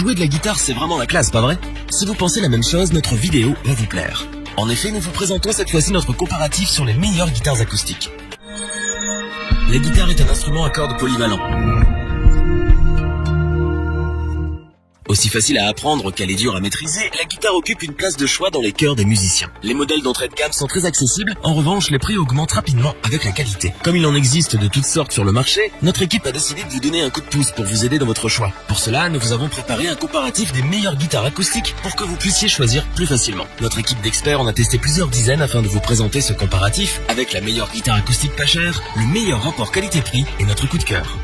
Jouer de la guitare, c'est vraiment la classe, pas vrai? Si vous pensez la même chose, notre vidéo va vous plaire. En effet, nous vous présentons cette fois-ci notre comparatif sur les meilleures guitares acoustiques. La guitare est un instrument à cordes polyvalent. Aussi facile à apprendre qu'elle est dure à maîtriser, la guitare occupe une place de choix dans les cœurs des musiciens. Les modèles d'entrée de gamme sont très accessibles, en revanche les prix augmentent rapidement avec la qualité. Comme il en existe de toutes sortes sur le marché, notre équipe a décidé de vous donner un coup de pouce pour vous aider dans votre choix. Pour cela, nous vous avons préparé un comparatif des meilleures guitares acoustiques pour que vous puissiez choisir plus facilement. Notre équipe d'experts en a testé plusieurs dizaines afin de vous présenter ce comparatif avec la meilleure guitare acoustique pas chère, le meilleur rapport qualité-prix et notre coup de cœur.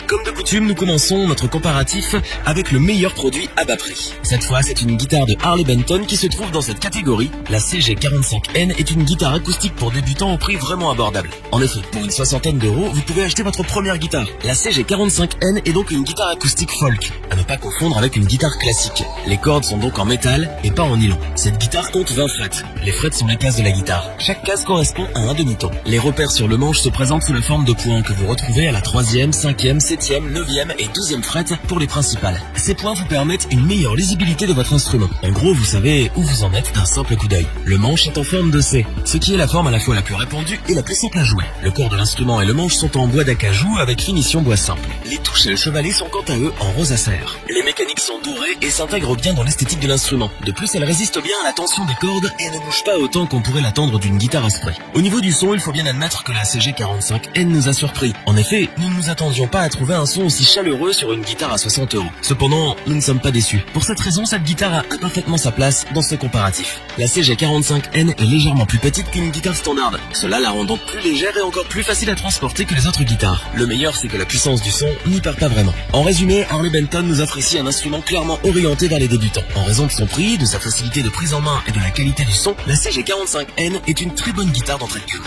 Comme de coutume, nous commençons notre comparatif avec le meilleur produit à bas prix. Cette fois, c'est une guitare de Harley Benton qui se trouve dans cette catégorie. La CG45N est une guitare acoustique pour débutants au prix vraiment abordable. En effet, pour une soixantaine d'euros, vous pouvez acheter votre première guitare. La CG45N est donc une guitare acoustique folk, à ne pas confondre avec une guitare classique. Les cordes sont donc en métal et pas en nylon. Cette guitare compte 20 frettes. Les frettes sont les cases de la guitare. Chaque case correspond à un demi-ton. Les repères sur le manche se présentent sous la forme de points que vous retrouvez à la 3e, 5e, 7e, 9e et 12e frette pour les principales. Ces points vous permettent une meilleure lisibilité de votre instrument. En gros, vous savez où vous en êtes d'un simple coup d'œil. Le manche est en forme de C, ce qui est la forme à la fois la plus répandue et la plus simple à jouer. Le corps de l'instrument et le manche sont en bois d'acajou avec finition bois simple. Les touches et le chevalet sont quant à eux en rosacer. Les mécaniques sont dorées et s'intègrent bien dans l'esthétique de l'instrument. De plus, elles résistent bien à la tension des cordes et ne bougent pas autant qu'on pourrait l'attendre d'une guitare à spray. Au niveau du son, il faut bien admettre que la CG45N nous a surpris. En effet, nous ne nous attendions pas à trouver un son aussi chaleureux sur une guitare à 60 euros. Cependant, nous ne sommes pas déçus. Pour cette raison, cette guitare a parfaitement sa place dans ce comparatif. La CG45N est légèrement plus petite qu'une guitare standard. Cela la rend donc plus légère et encore plus facile à transporter que les autres guitares. Le meilleur, c'est que la puissance du son n'y perd pas vraiment. En résumé, Harley Benton nous offre ici un instrument clairement orienté vers les débutants. En raison de son prix, de sa facilité de prise en main et de la qualité du son, la CG45N est une très bonne guitare d'entrée de gamme.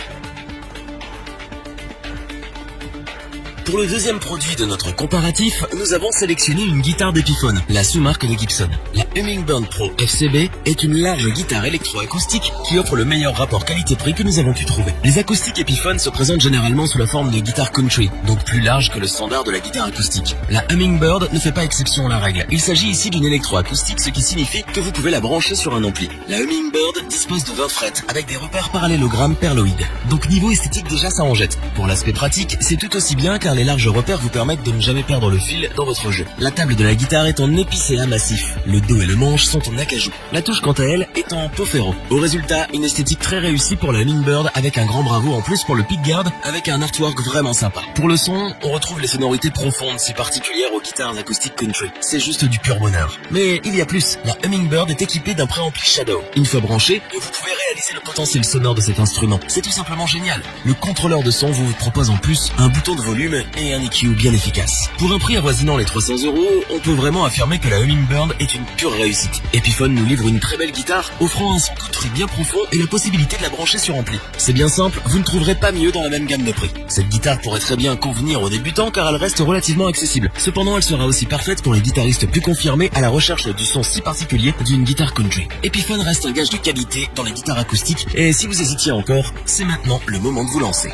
Pour le deuxième produit de notre comparatif, nous avons sélectionné une guitare d'Epiphone, la sous-marque de Gibson. La Hummingbird Pro FCB est une large guitare électroacoustique qui offre le meilleur rapport qualité-prix que nous avons pu trouver. Les acoustiques Epiphone se présentent généralement sous la forme de guitare country, donc plus large que le standard de la guitare acoustique. La Hummingbird ne fait pas exception à la règle. Il s'agit ici d'une électroacoustique, ce qui signifie que vous pouvez la brancher sur un ampli. La Hummingbird dispose de 20 frettes, avec des repères parallélogrammes perloïdes. Donc niveau esthétique déjà ça en jette. Pour l'aspect pratique, c'est tout aussi bien car les larges repères vous permettent de ne jamais perdre le fil dans votre jeu. La table de la guitare est en épicéa massif. Le dos et le manche sont en acajou. La touche quant à elle est en peau ferro. Au résultat, une esthétique très réussie pour la Hummingbird avec un grand bravo en plus pour le pickguard avec un artwork vraiment sympa. Pour le son, on retrouve les sonorités profondes si particulières aux guitares acoustiques country. C'est juste du pur bonheur. Mais il y a plus. La Hummingbird est équipée d'un préampli Shadow. Une fois branché, vous pouvez réaliser le potentiel sonore de cet instrument. C'est tout simplement génial. Le contrôleur de son vous propose en plus un bouton de volume et un EQ bien efficace. Pour un prix avoisinant les 300 €, on peut vraiment affirmer que la Hummingbird est une pure réussite. Epiphone nous livre une très belle guitare, offrant un son country bien profond et la possibilité de la brancher sur ampli. C'est bien simple, vous ne trouverez pas mieux dans la même gamme de prix. Cette guitare pourrait très bien convenir aux débutants car elle reste relativement accessible. Cependant, elle sera aussi parfaite pour les guitaristes plus confirmés à la recherche du son si particulier d'une guitare country. Epiphone reste un gage de qualité dans les guitares acoustiques et si vous hésitiez encore, c'est maintenant le moment de vous lancer.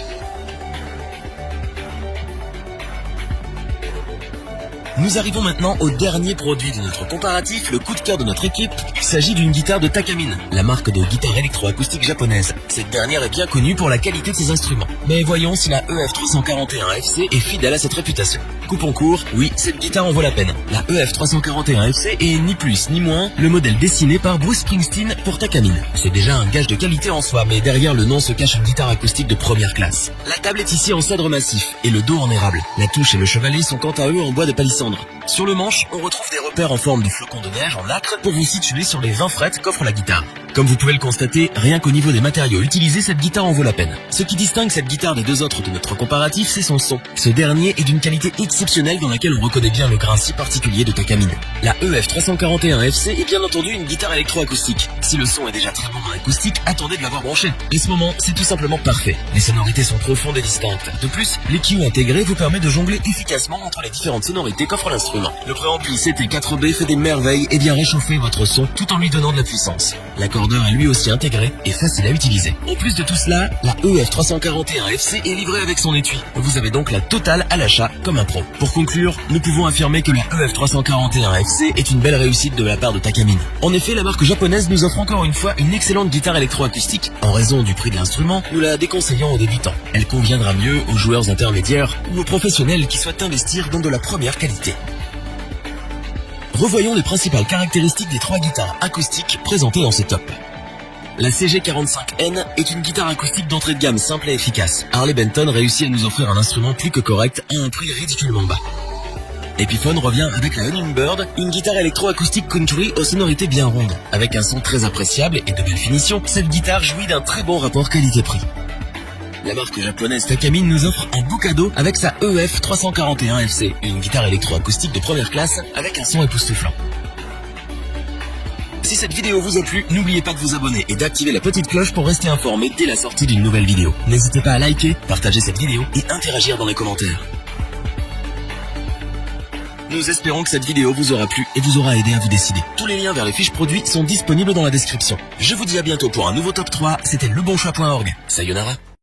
Nous arrivons maintenant au dernier produit de notre comparatif, le coup de cœur de notre équipe. Il s'agit d'une guitare de Takamine, la marque de guitare électroacoustique japonaise. Cette dernière est bien connue pour la qualité de ses instruments. Mais voyons si la EF341FC est fidèle à cette réputation. Coupons court, oui, cette guitare en vaut la peine. La EF341FC est ni plus ni moins le modèle dessiné par Bruce Springsteen pour Takamine. C'est déjà un gage de qualité en soi, mais derrière le nom se cache une guitare acoustique de première classe. La table est ici en cèdre massif et le dos en érable. La touche et le chevalet sont quant à eux en bois de palissandre. Sur le manche, on retrouve des repères en forme de flocons de neige en nacre pour vous situer sur les 20 frettes qu'offre la guitare. Comme vous pouvez le constater, rien qu'au niveau des matériaux utilisés, cette guitare en vaut la peine. Ce qui distingue cette guitare des deux autres de notre comparatif, c'est son son. Ce dernier est d'une qualité exceptionnelle dans laquelle on reconnaît bien le grain si particulier de Takamine. La EF341FC est bien entendu une guitare électroacoustique. Si le son est déjà très bon en acoustique, attendez de l'avoir branché. Et ce moment, c'est tout simplement parfait. Les sonorités sont profondes et distinctes. De plus, l'EQ intégré vous permet de jongler efficacement entre les différentes sonorités qu'offre l'instrument. Le préampli CT4B fait des merveilles et vient réchauffer votre son tout en lui donnant de la puissance. L'accord recorder est lui aussi intégré et facile à utiliser. En plus de tout cela, la EF341FC est livrée avec son étui. Vous avez donc la totale à l'achat comme un pro. Pour conclure, nous pouvons affirmer que la EF341FC est une belle réussite de la part de Takamine. En effet, la marque japonaise nous offre encore une fois une excellente guitare électroacoustique. En raison du prix de l'instrument, nous la déconseillons aux débutants. Elle conviendra mieux aux joueurs intermédiaires ou aux professionnels qui souhaitent investir dans de la première qualité. Revoyons les principales caractéristiques des 3 guitares acoustiques présentées dans ce top. La CG45N est une guitare acoustique d'entrée de gamme simple et efficace. Harley Benton réussit à nous offrir un instrument plus que correct à un prix ridiculement bas. Epiphone revient avec la Hummingbird, une guitare électroacoustique country aux sonorités bien rondes. Avec un son très appréciable et de belle finition, cette guitare jouit d'un très bon rapport qualité-prix. La marque japonaise Takamine nous offre un beau cadeau avec sa EF341FC, une guitare électroacoustique de première classe avec un son époustouflant. Si cette vidéo vous a plu, n'oubliez pas de vous abonner et d'activer la petite cloche pour rester informé dès la sortie d'une nouvelle vidéo. N'hésitez pas à liker, partager cette vidéo et interagir dans les commentaires. Nous espérons que cette vidéo vous aura plu et vous aura aidé à vous décider. Tous les liens vers les fiches produits sont disponibles dans la description. Je vous dis à bientôt pour un nouveau top 3, c'était lebonchoix.org. Sayonara.